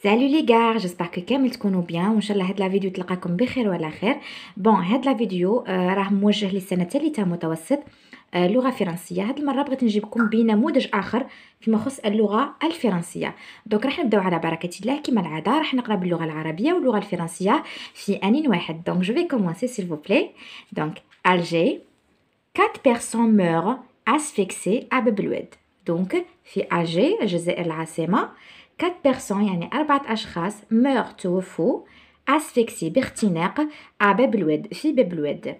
Salut les gars, j'espère que كامل تكونوا bien وان شاء الله هاد لا فيديو تلقاكم بخير وعلى خير. بون هاد لا فيديو راه موجه للسنه الثالثه متوسط لغه فرنسيه. هاد المره بغيت نجيبكم بنموذج اخر فيما يخص اللغه الفرنسيه. دونك راح نبداو على بركه الله كما العاده، راح نقرا باللغه العربيه واللغه الفرنسيه في ان واحد. دونك جو في كومونسي s'il vous plaît. دونك Alger, 4 personnes meurent asphyxiées à باب الواد. دونك في Alger الجزائر العاصمه 4 personnes يعني 4 أشخاص meurent توفوا asphyxie باختناق à باب الواد في باب الواد.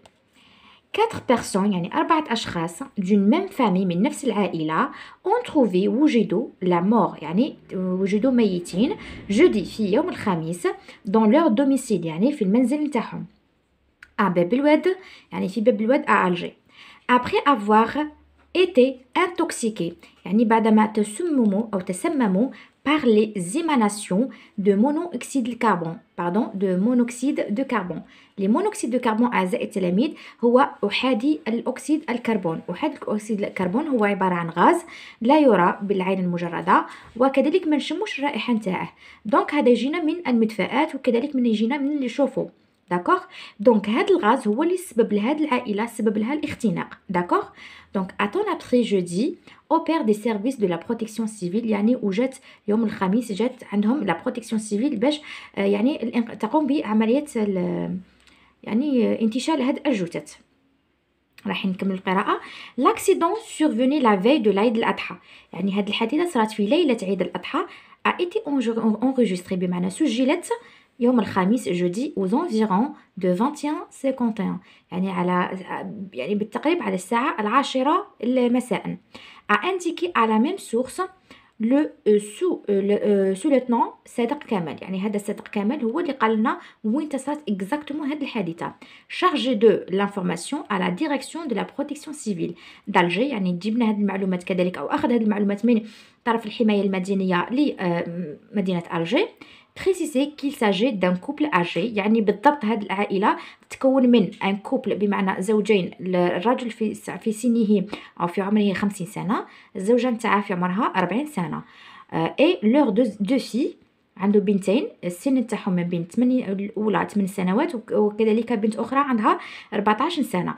4 personnes يعني 4 أشخاص d'une même famille من نفس العائلة ont trouvé وجدوا la mort يعني وجدوا ميتين jeudi في يوم الخميس dans leur domicile يعني في المنزل نتاعهم à باب الواد يعني في باب الواد à Alger après avoir été intoxiqués يعني بعدما تسمموا أو تسمموا par les émanations de monoxyde de carbone de monoxyde de carbone. Les monoxydes de carbone أعزائي التلاميذ هو أحادي الأكسيد الكربون. أحادي الأكسيد الكربون هو عبارة عن غاز لا يرى بالعين المجردة وكذلك ما نشموش الرائحة نتاعه. دونك هذا يجينا من المدفئات وكذلك من يجينا من اللي نشوفو. داكوغ دونك هذا الغاز هو اللي سبب لهذه العائلة سبب لها الاختناق. داكوغ دونك اتون ابخي جودي اوبير دي سيرفيس دو لا بروتيكسيون سيفيل يعني وجات يوم الخميس جات عندهم لا بروتيكسيون سيفيل باش يعني تقوم بعملية يعني انتشال هاد الجثث. راح نكمل القراءة. لاكسيدون سورفوني لا فاي دو العيد الأضحى يعني هاد الحادثة صارت في ليلة عيد الأضحى a été enregistré بمعنى سجلت يوم الخميس jeudi aux environs de 21:51 يعني على يعني بالتقريب على الساعة 10 مساء. a indiqué à la même source le sous-lieutenant صادق كامل يعني هذا صادق كامل هو اللي قال لنا وين تصرات اكزاكتومون هذه الحادثه. chargé de l'information à la direction de la protection civile d'Alger يعني جبنا هذه المعلومات كذلك او اخذ هذه المعلومات من طرف الحمايه المدنيه لمدينه ألجي. préciser qu'il s'agit d'un couple âgé يعني بالضبط هذه العائلة تتكون من un couple بمعنى زوجين، الرجل في سنه أو في عمره 50 سنة، الزوجة نتاعها في عمرها 40 سنة. et leurs deux filles عنده بنتين السن نتاعهم من بين 8 الأولى 8 سنوات وكذلك بنت أخرى عندها 14 سنة.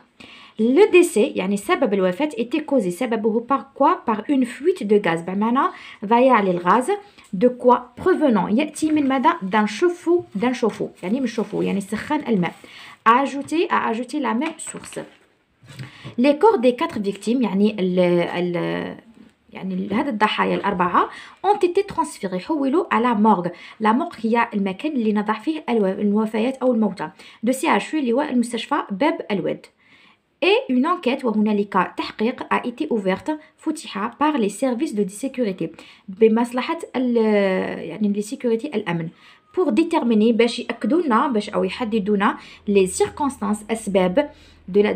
Le décès يعني سبب الوفاة était causé سببه par quoi par une fuite de gaz بمعنى ضياع للغاز de quoi provenant يأتي من ماذا d'un chauffe-eau يعني من chauffe-eau يعني سخان الماء. a ajouté la même source. Les corps des 4 victimes يعني يعني هذا الضحايا الأربعة ont été transférés حولوا على morgue. لا morgue هي المكان اللي نضع فيه الوفيات أو الموتى de CHU اللي هو المستشفى باب الواد. Et une enquête وهنالك تحقيق a été ouverte فتح par les services de sécurité بمصلحة يعني les sécurité الأمن pour déterminer باش يأكدونا باش أو يحددونا les circonstances أسباب de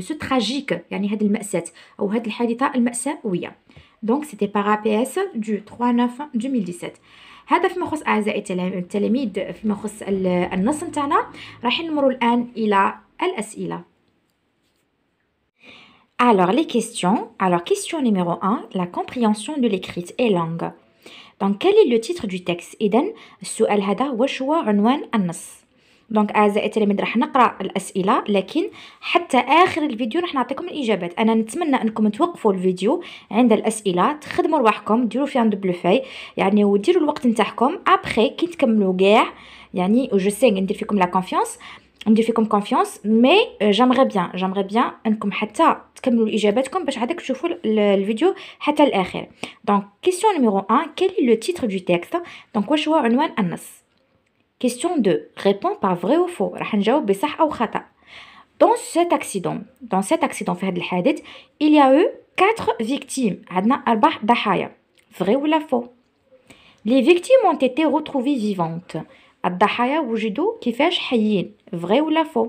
ce tragique يعني هذه المأساة أو هذه الحادثة المأساوية. Donc c'était par APS du 3/9/2017. هذا فيما يخص أعزائي التلاميذ فيما يخص النص نتاعنا. راح نمر الآن إلى الأسئلة. Alors les questions. Alors question numéro 1, la compréhension de l'écrite est longue. Donc quel est le titre du texte؟ إذن السؤال هذا واش هو عنوان النص؟ دونك أعزائي التلاميذ راح نقرأ الأسئلة لكن حتى آخر الفيديو راح نعطيكم الإجابات. أنا نتمنى أنكم توقفوا الفيديو عند الأسئلة، تخدموا رواحكم، ديروا فيها دبل فاي يعني وديروا الوقت نتاعكم. أبخي كي تكملوا كاع يعني جو سي ندير فيكم لا كونفيونس ندير فيكم كونفيونس مي جامغي بيان انكم حتى تكملوا اجاباتكم باش عادك تشوفوا الفيديو حتى الاخر. دونك كيسيون نيميرو 1 quel est le titre du texte؟ دونك واش هو عنوان النص. كيسيون 2 répond par vrai ou faux راح نجاوب بصح او خطا. dans cet accident في هذا الحادث il y a eu 4 victimes عندنا 4 ضحايا vrai ولا faux؟ les victimes ont été retrouvées vivantes الضحايا وجدوا كيفاش حيين vrai ولا faux؟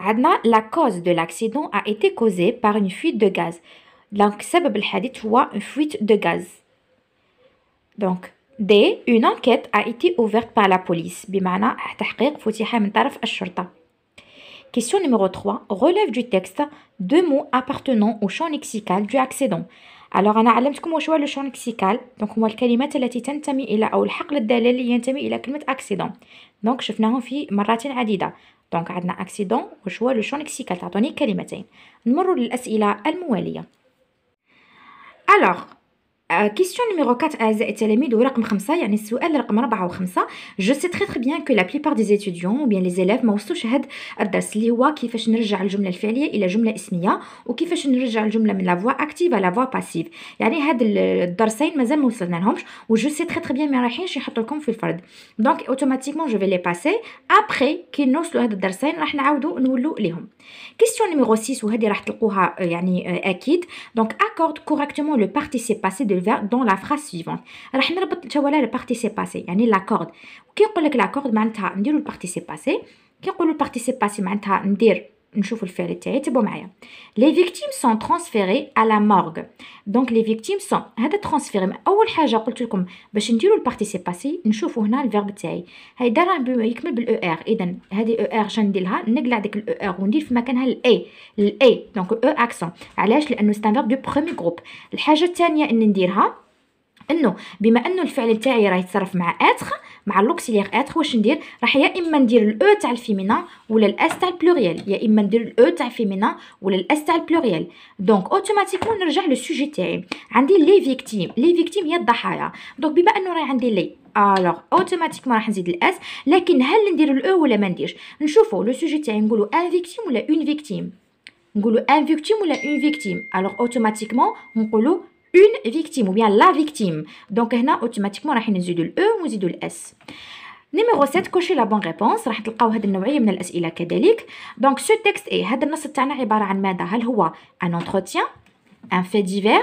عندنا la cause de l'accident a été causée par une fuite de gaz. donc سبب الحادث هو une fuite de gaz. donc D une enquête a été ouverte par la police بمعنى تحقيق فتح من طرف الشرطة. question numéro 3 relève du texte deux mots appartenant au champ lexical du accident. الوغ انا علمتكم واش هو لو شون لكسيكال. دونك هما الكلمات التي تنتمي الى او الحقل الداله اللي ينتمي الى كلمه اكسيدون. دونك شفناهم في مرات عديده. دونك عندنا اكسيدون واش هو لو شون لكسيكال. تعطوني كلمتين. نمر للاسئله المواليه. الوغ question numéro 4 أعزائي التلاميذ ورقم 5 يعني السؤال رقم 4 و5. جو سي تري تري بيان كو لا بليبار دي زيتيديون و بيان لي زيليف ما وصلوش هاد الدرس اللي هو كيفاش نرجع الجمله الفعليه الى جمله اسميه وكيفاش نرجع الجمله من لا فوا اكتيف على لا فوا باسيف. يعني هاد الدرسين مازال ما وصلنا لهمش و جو سي تري تري بيان ما رايحينش يحطوا لكم في الفرد. دونك اوتوماتيكمون جو في لي باسي ابري كي نوصلوا هاد الدرسين راح نعاودوا نولوا ليهم. كيستيون نيميرو 6 وهذه راح تلقوها يعني اكيد. دونك اكورد كوريكتومون لو بارتيسيب باسي دو الفيرب دون لا فراز سويفونت. راح نربط توا لو بارتيسيب باسي يعني لاكورد. كي نقول لك لاكورد معناتها نديرو البارتيسيب باسي. كي نقولوا البارتيسيب باسي معناتها نشوف الفعل تاعي. تبعوا معايا. لي فيكتيم سون ترانسفيري على لا مورغ. دونك لي فيكتيم سون هذا ترانسفيري. اول حاجه قلت لكم باش نديروا البارتيسيب باسي نشوفوا هنا الفيرب تاعي هيدا راه يكمل بالاو ار. اذا هذه او ار شندير لها نقلع ديك الاو ار وندير في مكانها الاي دونك او اكسون. علاش؟ لانه سي ان فيرب دو بروميير جروب. الحاجه الثانيه ان نديرها انه بما انه الفعل تاعي راه يتصرف مع اتر مع لوكسيليير اتر واش ندير؟ راح يا اما ندير الاو تاع الفيمينا ولا الاس تاع البلوريال. يا اما ندير الاو تاع الفيمينا ولا الاس تاع البلوريال. دونك اوتوماتيكمون نرجع لو سوجي تاعي. عندي لي فيكتيم. لي فيكتيم هي الضحايا. دونك بما انه راه عندي لي الوغ اوتوماتيكمون راح نزيد الاس. لكن هل ندير الاو ولا ما نديرش؟ نشوفوا لو سوجي تاعي نقولوا ان فيكتيم ولا اون فيكتيم. نقولوا ان فيكتيم ولا اون فيكتيم. الوغ اوتوماتيكمون نقولوا une victime ou bien la victime. Donc هنا automatiquement راح نزيدوا ال E ونزيدوا ال S. نيميرو 7 كوشي لا بون ريبونس. راح تلقاو هذه النوعيه من الاسئله كذلك. دونك سو تكست اي هذا النص تاعنا عباره عن ماذا؟ هل هو ان انتروتيان ان في ديفير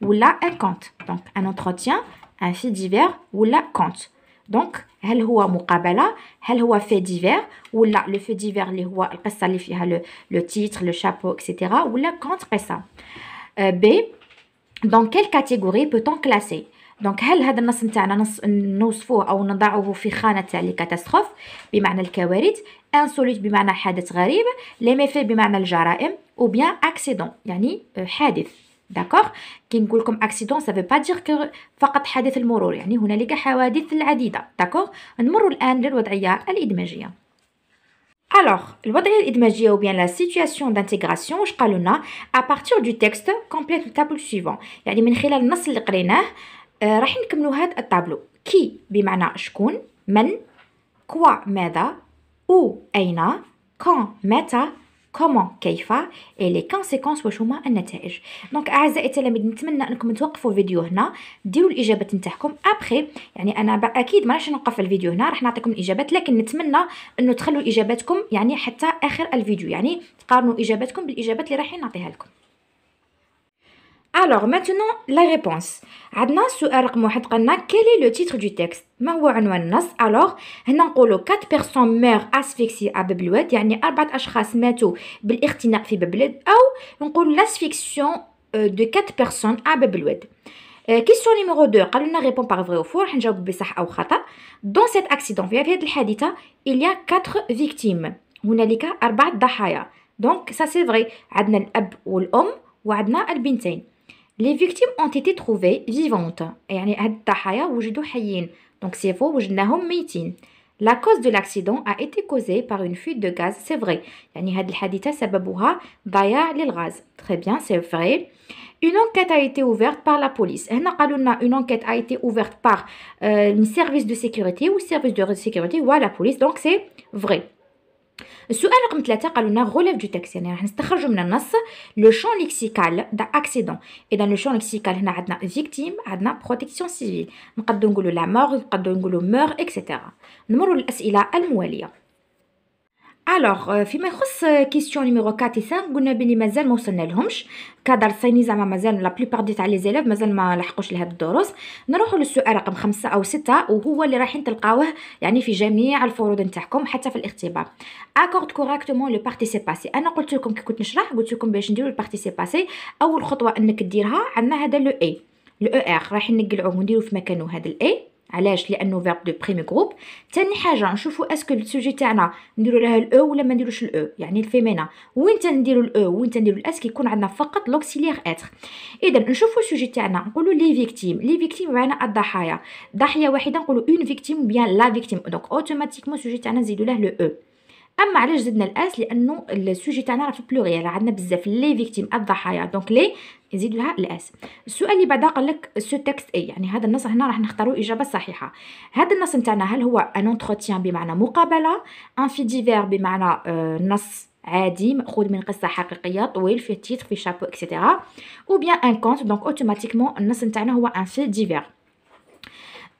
ولا ان كونت؟ دونك ان انتروتيان ان في ديفير ولا كونت. دونك هل هو مقابله؟ هل هو في ديفير ولا لو في ديفير اللي هو القصه اللي فيها لو تيتر لو شابو اكسيتيرا ولا كونت قصه. بي dans quelle catégorie peut-on classer؟ دونك هل هذا النص نتاعنا نوصفوه او نضعه في خانه تاع لي كاتاستروف بمعنى الكوارث، انسوليت بمعنى حادث غريب، لي ميفي بمعنى الجرائم، او بيان اكسيدون يعني حادث. داكوغ كي نقول لكم اكسيدون سا فو با دير كو فقط حادث المرور، يعني هنالك حوادث العديده. داكوغ نمر الان للوضعيه الادماجيه. Alors, الوضعية الإدماجية ou bien la situation d'intégration واش قالوا لنا à partir du texte complète le tableau suivant. يعني من خلال النص اللي قريناه راح نكملوا هذا التابلو. كي بمعنى شكون، من، كوا ماذا، او أين، كون متى، كومون كيف، اي لي كونسيكونس واش هما النتائج. دونك اعزائي التلاميذ نتمنى انكم توقفوا الفيديو هنا ديروا الاجابات نتاعكم ابخي. يعني انا اكيد ما راح نوقف الفيديو هنا راح نعطيكم الاجابات، لكن نتمنى انه تخلوا اجاباتكم يعني حتى اخر الفيديو، يعني تقارنوا اجاباتكم بالاجابات اللي راح نعطيها لكم. Alors maintenant la réponse. عندنا السؤال رقم 1 قالنا quel est le titre du texte؟ ما هو عنوان النص؟ alors هنا نقولوا 4 personnes meurent asphyxiées à باب الواد، يعني 4 اشخاص ماتوا بالاختناق في باب الواد، او نقول l'asphyxion de 4 personnes à باب الواد. question numéro 2 قالوا لنا répond par vrai ou faux، راح نجاوب بصح او خطا. dans cet accident في هذه الحادثه il y a 4 victimes، هنالك 4 ضحايا. donc ça c'est vrai، عندنا الاب والام وعندنا البنتين. Les victimes ont été trouvées vivantes. يعني هاد الضحايا وجدوا حيين. Donc c'est faux، وجدناهم ميتين. La cause de l'accident a été causée par une fuite de gaz. C'est vrai. يعني هاد الحادثة سببها ضياع للغاز. Très bien, c'est vrai. Une enquête a été ouverte par la police. هنا قالوا لنا une enquête a été ouverte par un service de sécurité ou service de sécurité ou la police. Donc c'est vrai. السؤال رقم 3 قالوا لنا غوليف دو تكست، يعني راح نستخرجوا من النص لو شون ليكسيكال دا اكسيدون. اذا لو شون ليكسيكال هنا عندنا فيكتيم، عندنا بروتيكسيون سيفيل، نقدروا نقولوا لا مور، نقدروا نقولوا مور اكسيتيرا. نمروا للاسئله المواليه. الوغ فيما يخص كيستيون نيميرو 4 و 5 قلنا بلي مازال ما وصلنا لهمش كدرسين، زعما مازال لا بليبار دي تاع لي زيليف مازال ما لحقوش لهاد الدروس. نروحوا للسؤال رقم 5 او 6 وهو اللي رايحين تلقاوه يعني في جميع الفروض نتاعكم حتى في الاختبار. اكورد كوريكتومون لو بارتيسيب باسي. انا قلت لكم كي كنت نشرح قلت لكم باش نديروا البارتيسيب باسي اول خطوه انك ديرها عندنا هذا لو اي لو او ار رايحين نقلعوه ونديروا في مكانه هذا الاي علاش؟ لانه فيرب دو بريمي جروب. ثاني حاجه نشوفوا اسكو السوجي تاعنا نديروا لها الاو ولا ما نديروش الاو، يعني الفيمينا وين تنديروا الاو وين تنديروا الاس كيكون عندنا فقط لوكسيليير اتر. اذا نشوفوا السوجي تاعنا نقولوا لي فيكتيم، لي فيكتيم معنا الضحايا، ضحيه واحده نقولوا اون فيكتيم بيان لا فيكتيم، دونك اوتوماتيكمون السوجي تاعنا نزيدوا له لو او. اما علاش زدنا الاس؟ لانه السوجي تاعنا راه في البلوريال، عندنا بزاف لي فيكتيم الضحايا، دونك لي نزيدوا لها الاس. السؤال اللي بعدا قال لك سو تكست اي، يعني هذا النص هنا راح نختاروا اجابه صحيحه. هذا النص نتاعنا هل هو ان انتروتيان بمعنى مقابله، ان في ديفير بمعنى نص عادي ماخوذ من قصه حقيقيه طويل فيه تيتر فيه شابو اكسيتيرا، او بيان ان كونت، دونك اوتوماتيكمون النص نتاعنا هو ان في ديفير.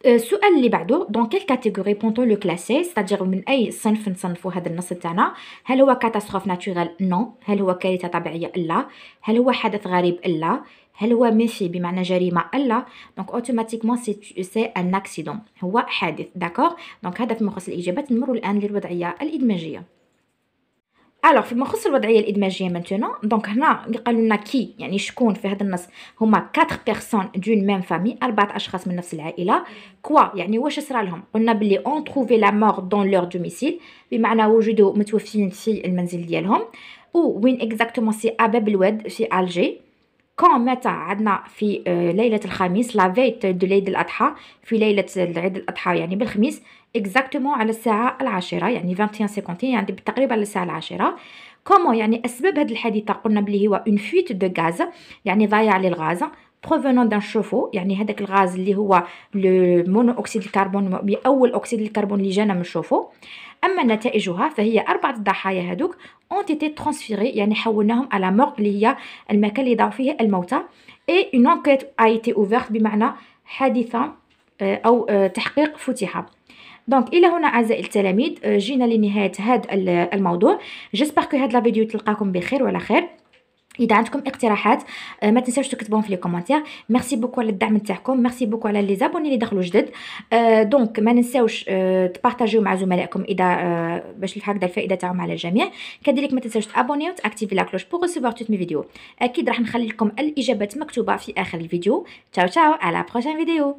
السؤال اللي بعده دون كيل كاتيجوري بونتون لو كلاسي، ستادير من اي صنف نصنفوا هذا النص تاعنا؟ هل هو كاتاستروف ناتوريل؟ نو. هل هو كارثه طبيعيه؟ لا. هل هو حدث غريب؟ لا. هل هو ميفي بمعنى جريمه؟ لا. دونك اوتوماتيكمون سي ان اكسيدون، هو حادث. داكوغ، دونك هذا فيما يخص الاجابات. نمروا الان للوضعيه الادماجيه. الوغ فيما يخص الوضعيه الادماجيه مانتونون، دونك هنا اللي قالوا لنا كي يعني شكون في هذا النص هما 4 بيرسون دون ميم فامي، 4 اشخاص من نفس العائله. كوا يعني واش صرا لهم؟ قلنا بلي اون تروفي لا مور دون لور دوميسيل، بمعنى وجدوا متوفين في المنزل ديالهم. او وين اكزاكتومون؟ سي باب الواد في الجي. كون متى؟ عندنا في ليله الخميس، لا فيت دو ليله الاضحى، في ليله عيد الاضحى يعني بالخميس اكزاكتومون على الساعه 10، يعني 21:50 يعني بالتقريب على الساعه 10. كومون يعني اسباب هذه الحادثه؟ قلنا بلي هو اون فويت دو غاز، يعني ضياع للغاز، بروفونون دان شوفو، يعني هذاك الغاز اللي هو لو مونو اكسيد الكربون، اول اكسيد الكربون اللي جانا من الشوفو. اما نتائجها فهي 4 الضحايا هذوك اون تيتي ترانسفيري، يعني حولناهم على مورغ اللي هي المكان اللي ضعوا فيه الموتى. اي اون انكيت ا ايتي اوفرت، بمعنى حادثه او تحقيق فتح. دونك الى هنا اعزائي التلاميذ جينا لنهايه هذا الموضوع. جيسبر كو هاد لا فيديو تلقاكم بخير وعلى خير. اذا عندكم اقتراحات ما تنساوش تكتبوهم في لي كومونتير. ميرسي بوكو على الدعم تاعكم، ميرسي بوكو على لي زابوني اللي دخلوا جدد. دونك ما ننساوش تبارطاجيو مع زملائكم اذا باش هكذا الفائده تاعهم على الجميع. كذلك ما تنساوش تابونيو وتاكتيفي لا كلوش بور ريسيفوار توت مي فيديو. اكيد راح نخلي لكم الاجابات مكتوبه في اخر الفيديو. تشاو تشاو، على بروشين فيديو.